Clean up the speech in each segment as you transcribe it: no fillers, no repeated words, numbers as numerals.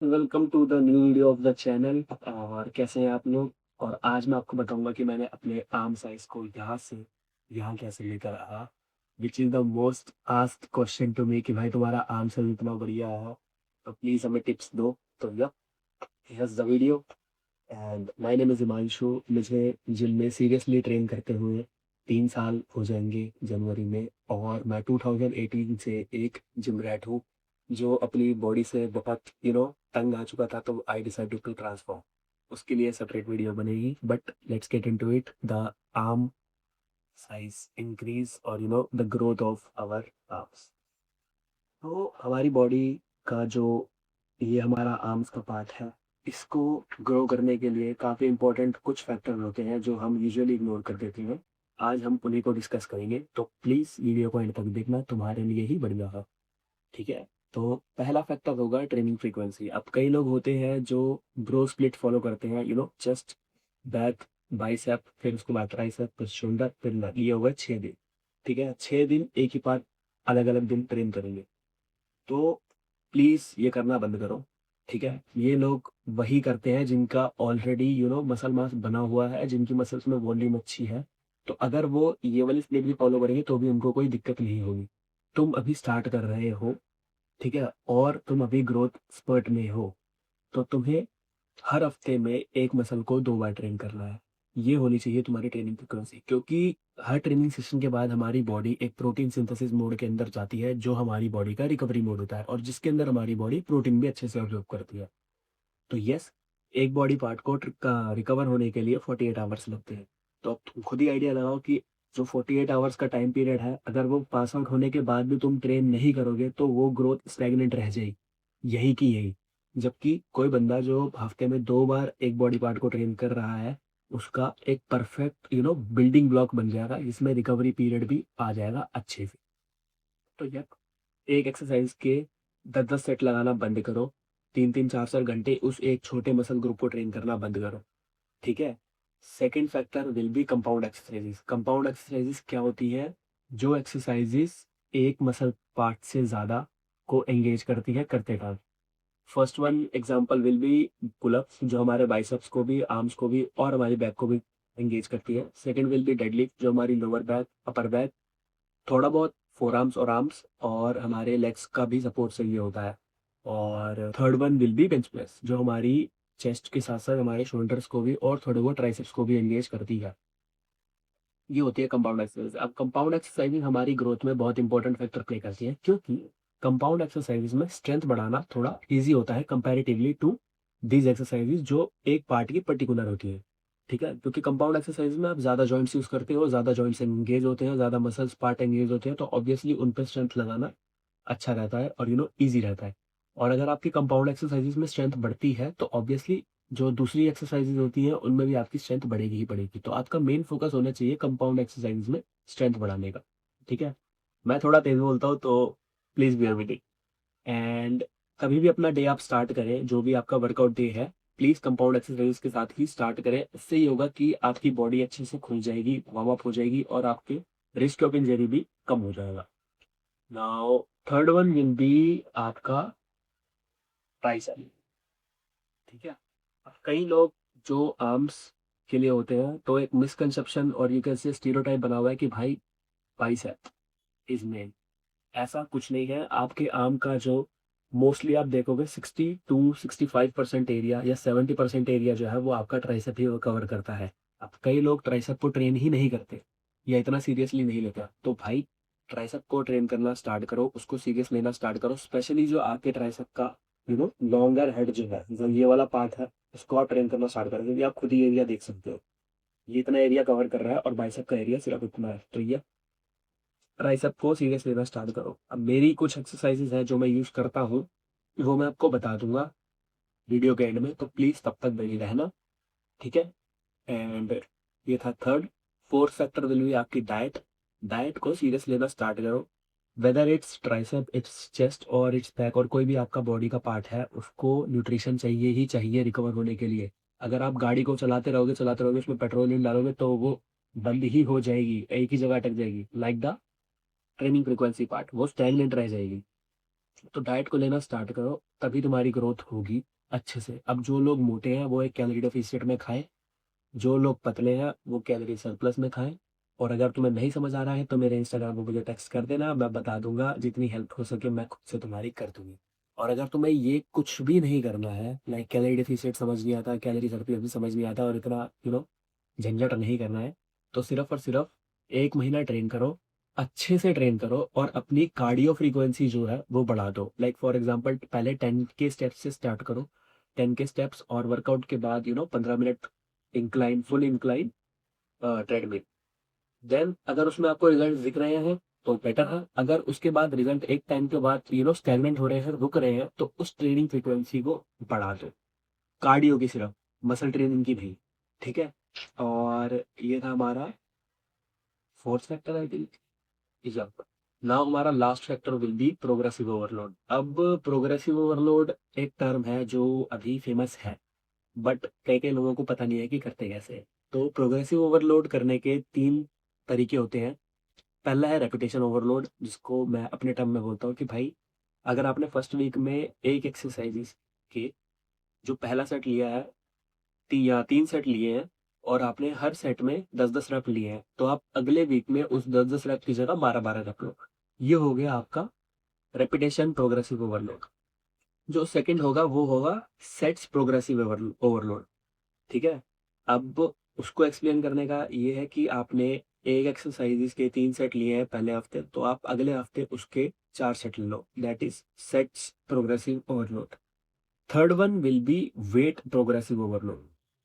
Welcome to the new video of the channel. और कैसे हैं आप लोग। और आज मैं आपको बताऊंगा कि मैंने अपने आर्म साइज को यहाँ से यहाँ कैसे लेकर आया, which is the most asked question to me कि भाई तुम्हारा आर्म साइज इतना बढ़िया है तो प्लीज़ हमें टिप्स दो। तो yup, here's the video. And my name is Himanshu. मुझे जिम में सीरियसली ट्रेन करते हुए 3 साल हो जाएंगे जनवरी में। और मैं 2018 से एक जिम रैट हूँ जो अपनी बॉडी से बहुत तंग आ चुका था, तो आई डिसाइडेड टू ट्रांसफॉर्म। उसके लिए सेपरेट वीडियो बनेगी, but let's get into it. The arm size increase और the growth of our arms. तो हमारी बॉडी का जो ये हमारा आर्म्स का पार्ट है, इसको ग्रो करने के लिए काफ़ी इंपॉर्टेंट कुछ फैक्टर होते हैं जो हम यूजुअली इग्नोर कर देते हैं। आज हम उन्हीं को डिस्कस करेंगे, तो प्लीज़ वीडियो को एंड तक देखना, तुम्हारे लिए ही बढ़िया है। ठीक है। तो पहला फैक्टर होगा ट्रेनिंग फ्रीक्वेंसी। अब कई लोग होते हैं जो ब्रो स्प्लिट फॉलो करते हैं, चेस्ट, बैक, बाइसेप, फिर उसके बाद ट्राइसेप, फिर शोल्डर, फिर ये होगा 6 दिन। ठीक है, 6 दिन एक ही पार्ट अलग अलग दिन ट्रेन करेंगे। तो प्लीज़ ये करना बंद करो। ठीक है, ये लोग वही करते हैं जिनका ऑलरेडी मसल मास बना हुआ है, जिनकी मसल्स में वॉल्यूम अच्छी है। तो अगर वो ये वाली स्प्लिट भी फॉलो करेंगे तो भी उनको कोई दिक्कत नहीं होगी। तुम अभी स्टार्ट कर रहे हो, ठीक है, और तुम अभी ग्रोथ स्पर्ट में हो, तो तुम्हें हर हफ्ते में एक मसल को 2 बार ट्रेन करना है। ये होनी चाहिए तुम्हारी ट्रेनिंग फ्रीक्वेंसी, क्योंकि हर ट्रेनिंग सेशन के बाद हमारी बॉडी एक प्रोटीन सिंथेसिस मोड के अंदर जाती है, जो हमारी बॉडी का रिकवरी मोड होता है और जिसके अंदर हमारी बॉडी प्रोटीन भी अच्छे से ऑब्जॉर्व करती है। तो यस, एक बॉडी पार्ट को रिकवर होने के लिए 48 आवर्स लगते हैं। तो अब तुम खुद ही आइडिया लगाओ कि जो 48 आवर्स का टाइम पीरियड है, अगर वो पास आउट होने के बाद भी तुम ट्रेन नहीं करोगे तो वो ग्रोथ स्टैग्नेंट रह जाएगी, यही की यही। जबकि कोई बंदा जो हफ्ते में 2 बार एक बॉडी पार्ट को ट्रेन कर रहा है, उसका एक परफेक्ट बिल्डिंग ब्लॉक बन जाएगा, जिसमें रिकवरी पीरियड भी आ जाएगा अच्छे से। तो यार, एक एक्सरसाइज के 10-10 सेट लगाना बंद करो। 3-3 4-4 घंटे उस एक छोटे मसल ग्रुप को ट्रेन करना बंद करो। ठीक है। Second factor will B compound exercises. Compound exercises क्या होती है? जो एक्सरसाइजेस एक मसल पार्ट से ज्यादा को एंगेज करती है करते time. First one example will be pullups, जो हमारे बाइसेप्स को भी, आर्म्स को भी और हमारी बैक को भी एंगेज करती है। सेकंड विल बी डेडलिफ्ट, जो हमारी लोअर बैक, अपर बैक, थोड़ा बहुत फोर आर्म्स और आर्म्स और हमारे लेग्स का भी सपोर्ट चाहिए होता है। और third one will B bench press, जो हमारी चेस्ट के साथ साथ हमारे शोल्डर्स को भी और थोड़े बहुत ट्राइसेप्स को भी एंगेज करती है। ये होती है कंपाउंड एक्सरसाइज। अब कंपाउंड एक्सरसाइजिंग हमारी ग्रोथ में बहुत इंपॉर्टेंट फैक्टर प्ले करती है, क्योंकि कंपाउंड एक्सरसाइज में स्ट्रेंथ बढ़ाना थोड़ा इजी होता है कंपैरेटिवली टू दीज एक्सरसाइजेज जो एक पार्ट की पर्टिकुलर होती है। ठीक है, क्योंकि कंपाउंड एक्सरसाइज में आप ज्यादा जॉइंट्स यूज करते हो, ज्यादा जॉइंट्स एंगेज होते हैं, ज्यादा मसल्स पार्ट एंगेज होते हैं, तो ऑब्वियसली उन पर स्ट्रेंथ लगाना अच्छा रहता है और ईजी रहता है। और अगर आपकी कंपाउंड एक्सरसाइजेज में स्ट्रेंथ बढ़ती है तो ऑब्वियसली जो दूसरी एक्सरसाइजेज होती हैं उनमें भी आपकी स्ट्रेंथ बढ़ेगी ही बढ़ेगी। तो आपका मेन फोकस होना चाहिए कंपाउंड एक्सरसाइजेज में स्ट्रेंथ बढ़ाने का। ठीक है। मैं थोड़ा तेज बोलता हूँ तो please bear with it. And कभी भी अपना डे आप स्टार्ट करें, जो भी आपका वर्कआउट डे है, प्लीज कंपाउंड एक्सरसाइज के साथ ही स्टार्ट करें। इससे ये होगा कि आपकी बॉडी अच्छे से खुल जाएगी, वार्म अप हो जाएगी और आपके रिस्क ऑफ इंजरी भी कम हो जाएगा। Now third one will B आपका ट्राइसेप। ठीक है। अब कई लोग जो आर्म्स के लिए होते हैं, तो एक मिसकंसेप्शन और ये कैसे स्टीरियोटाइप बना हुआ है कि भाई बाइसेप इज मेन। ऐसा कुछ नहीं है। आपके आर्म का जो मोस्टली आप देखोगे 60 to 65% एरिया या 70% एरिया जो है वो आपका ट्राइसेप ही कवर करता है। अब कई लोग ट्राइसेप को ट्रेन ही नहीं करते या इतना सीरियसली नहीं लेता, तो भाई ट्राइसेप को ट्रेन करना स्टार्ट करो, उसको सीरियस लेना स्टार्ट करो। स्पेशली जो आपके ट्राइसेप का लॉन्गर हेड जो है, जो ये वाला पार्ट है, उसको आप ट्रेन करना स्टार्ट करो, क्योंकि आप खुद ही एरिया देख सकते हो, ये इतना एरिया कवर कर रहा है और बाइसेप का एरिया सिर्फ इतना है। तो ये ट्राइसेप को सीरियस लेना स्टार्ट करो। अब मेरी कुछ एक्सरसाइजेज हैं जो मैं यूज करता हूँ, वो मैं आपको बता दूंगा वीडियो के एंड में, तो प्लीज तब तक बनी रहना। ठीक है। एंड ये था third. Fourth factor will B आपकी डाइट। डाइट को सीरियस लेना स्टार्ट करो। Whether it's tricep, it's chest और इट्स बैक, और कोई भी आपका बॉडी का पार्ट है, उसको न्यूट्रिशन चाहिए ही चाहिए रिकवर होने के लिए। अगर आप गाड़ी को चलाते रहोगे उसमें पेट्रोल नहीं डालोगे तो वो बंद ही हो जाएगी, एक ही जगह अटक जाएगी। Like the training frequency part, वो स्टैगनेंट रह जाएगी। तो डाइट को लेना स्टार्ट करो, तभी तुम्हारी ग्रोथ होगी अच्छे से। अब जो लोग मोटे हैं वो एक कैलोरी डेफिसिट में खाएं, जो लोग पतले हैं वो कैलोरी सरप्लस में खाएं। और अगर तुम्हें नहीं समझ आ रहा है तो मेरे इंस्टाग्राम पर मुझे टेक्स्ट कर देना, मैं बता दूंगा, जितनी हेल्प हो सके मैं खुद से तुम्हारी कर दूंगी। और अगर तुम्हें ये कुछ भी नहीं करना है, लाइक कैलोरी डेफिसिट समझ नहीं आता, कैलोरी सरप्लस भी समझ नहीं आता, और इतना झंझट नहीं करना है, तो सिर्फ और सिर्फ 1 महीना ट्रेन करो, अच्छे से ट्रेन करो, और अपनी कार्डियो फ्रीक्वेंसी जो है वो बढ़ा दो। लाइक फॉर एग्जांपल पहले 10 के स्टेप्स से स्टार्ट करो, 10 के स्टेप्स, और वर्कआउट के बाद 15 minute incline, full incline treadmill. Then अगर उसमें आपको रिजल्ट दिख रहे हैं तो बेटर है, अगर उसके बाद रिजल्ट एक टाइम के बाद स्टेगनेंट हो रहे हैं, रुक रहे हैं, तो उस ट्रेनिंग फ्रीक्वेंसी को बढ़ा दो, कार्डियो की सिर्फ, मसल ट्रेनिंग की नहीं। ठीक है। और ये था हमारा fourth factor, I think. Example. Now हमारा last factor will be progressive overload. अब प्रोग्रेसिव ओवरलोड एक टर्म है जो अभी फेमस है, बट कई कई लोगों को पता नहीं है कि करते कैसे हैं। तो प्रोग्रेसिव ओवरलोड करने के 3 तरीके होते हैं। पहला है रेपिटेशन ओवरलोड, जिसको मैं अपने टर्म में बोलता हूँ कि भाई, अगर आपने फर्स्ट वीक में एक एक्सरसाइज के जो पहला सेट लिया है, 3 सेट लिए हैं, और आपने हर सेट में 10-10 रैप लिए हैं, तो आप अगले वीक में उस 10-10 रैप की जगह 12-12 रैप लो। ये हो गया आपका रेपिटेशन प्रोग्रेसिव ओवरलोड। जो सेकंड होगा वो होगा सेट्स प्रोग्रेसिव ओवरलोड। ठीक है। अब उसको एक्सप्लेन करने का ये है कि आपने एक एक्सरसाइज के 3 सेट लिए हैं पहले हफ्ते, तो आप अगले हफ्ते उसके 4 सेट ले लो, that is sets progressive overload. Third one will be weight progressive overload,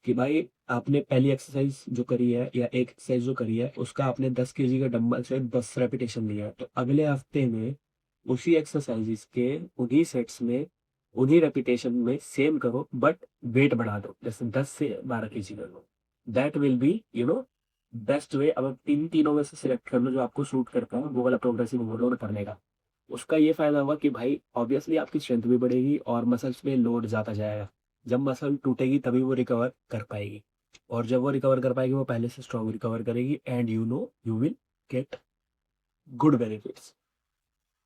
कि भाई आपने पहली एक्सरसाइज जो करी है या एक एक्सरसाइज जो करी है उसका आपने 10 kg के डंबल से 10 रेपिटेशन लिया है, तो अगले हफ्ते में उसी एक्सरसाइजेस के उन्हीं सेट्स में उन्हीं रेपिटेशन में सेम करो, बट वेट बढ़ा दो, जैसे 10 से 12 kg कर लो। That will be best way. अब तीनों में से सिलेक्ट कर लो जो आपको सूट करता है वो वाला प्रोग्रेसिव ओवरलोड करने का। उसका ये फायदा होगा कि भाई ऑब्वियसली आपकी स्ट्रेंथ भी बढ़ेगी और मसल्स पे लोड ज़्यादा जाएगा। जब मसल टूटेगी तभी वो रिकवर कर पाएगी, और जब वो रिकवर कर पाएगी वो पहले से स्ट्रॉन्ग रिकवर करेगी, and you will get good benefits.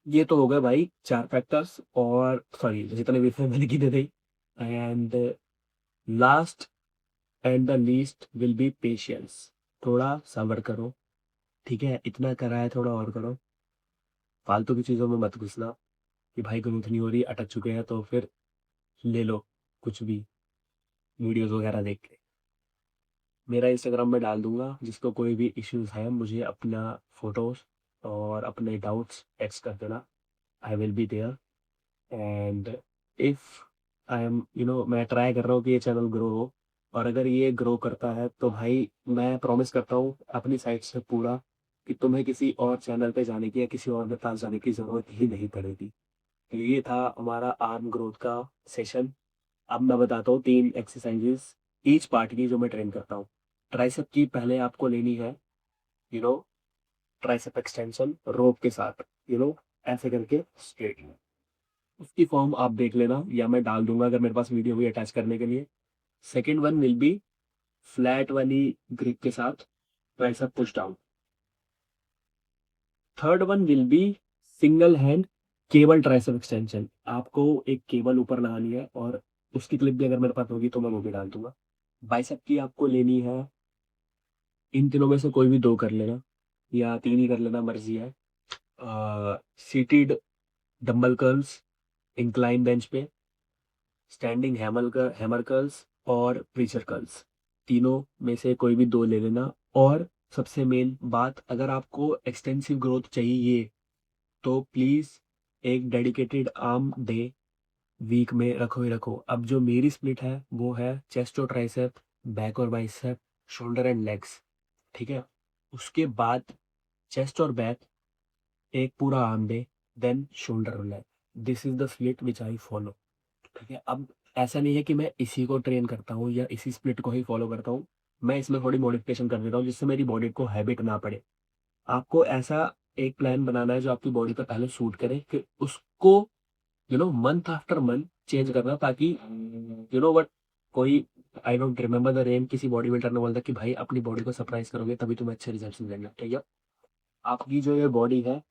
ये तो हो गए भाई 4 फैक्टर्स, और सॉरी जितने भी थे मैंने गिने थे। And last and the least will be patience. थोड़ा सब्र करो। ठीक है, इतना करा है, थोड़ा और करो। फालतू की चीज़ों में मत घुसना कि भाई ग्रोथ नहीं हो रही, अटक चुके हैं, तो फिर ले लो कुछ भी वीडियोस वगैरह देख के। मेरा इंस्टाग्राम में डाल दूंगा, जिसको कोई भी इश्यूज है मुझे अपना फोटोज और अपने डाउट्स टेक्स्ट कर देना, I will be there. And if I am मैं ट्राई कर रहा हूँ कि ये चैनल ग्रो हो, और अगर ये ग्रो करता है तो भाई मैं प्रॉमिस करता हूँ अपनी साइड से पूरा कि तुम्हें किसी और चैनल पे जाने की या किसी और के पास जाने की ज़रूरत ही नहीं पड़ेगी। तो ये था हमारा आर्म ग्रोथ का सेशन। अब मैं बताता हूँ 3 एक्सरसाइजेस ईच पार्ट की जो मैं ट्रेन करता हूँ। ट्राइसेप की पहले आपको लेनी है, यू नो ट्राइसेप एक्सटेंशन रोप के साथ, ऐसे करके स्ट्रेट। उसकी फॉर्म आप देख लेना या मैं डाल दूंगा अगर मेरे पास वीडियो भी अटैच करने के लिए। Second one will B flat वाली ग्रिप के साथ tricep push down. Third one will B single hand cable tricep extension. आपको एक केबल ऊपर लगानी है, और उसकी क्लिप भी अगर मेरे पास होगी तो मैं वो भी डाल दूंगा। बाइसेप की आपको लेनी है, इन तीनों में से कोई भी 2 कर लेना, या 3 ही कर लेना, मर्जी है। Seated dumbbell curls incline bench पे, स्टैंडिंग हैमर कर्ल्स और प्रीचर कर्ल्स, तीनों में से कोई भी 2 ले लेना। और सबसे मेन बात, अगर आपको एक्सटेंसिव ग्रोथ चाहिए तो प्लीज़ एक डेडिकेटेड आर्म डे वीक में रखो ही रखो। अब जो मेरी स्प्लिट है वो है चेस्ट और ट्राइसेप, बैक और बाइसेप, शोल्डर एंड लेग्स। ठीक है। उसके बाद चेस्ट और बैक एक पूरा आर्म डे, देन शोल्डर और leg. This is the split which I follow. ठीक है। अब ऐसा नहीं है कि मैं इसी को ट्रेन करता हूँ या इसी स्प्लिट को ही फॉलो करता हूँ, मैं इसमें थोड़ी मॉडिफिकेशन कर देता हूँ जिससे मेरी बॉडी को हैबिट ना पड़े। आपको ऐसा एक प्लान बनाना है जो आपकी बॉडी पे पहले सूट करे, फिर उसको मंथ आफ्टर मंथ चेंज करना, ताकि वट कोई, I don't remember the name, किसी बॉडी बिल्डर ने बोला था कि भाई अपनी बॉडी को सरप्राइज करोगे तभी तुम्हें अच्छे रिजल्ट मिलेंगे। ठीक है। आपकी जो ये बॉडी है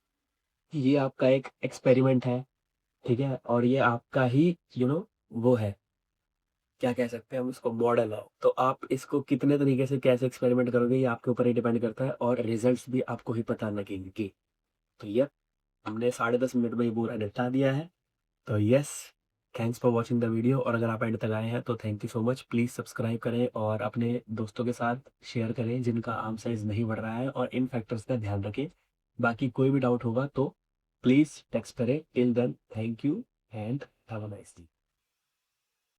ये आपका एक एक्सपेरिमेंट है, ठीक है? और ये आपका ही वो है, क्या कह सकते हैं हम उसको, मॉडल है। तो आप इसको कितने तरीके से कैसे एक्सपेरिमेंट करोगे ये आपके ऊपर ही डिपेंड करता है, और रिजल्ट्स भी आपको ही पता लगेंगे। तो ये हमने 10.5 मिनट में ये पूरा निपटा दिया है। तो yes, thanks for watching the video, और अगर आप एंड तक आए हैं तो thank you so much. Please subscribe करें और अपने दोस्तों के साथ शेयर करें जिनका आर्म साइज नहीं बढ़ रहा है, और इन फैक्टर्स का ध्यान रखें। बाकी कोई भी डाउट होगा तो प्लीज़ टेक्स्ट करें। Till then, thank you and have a nice day.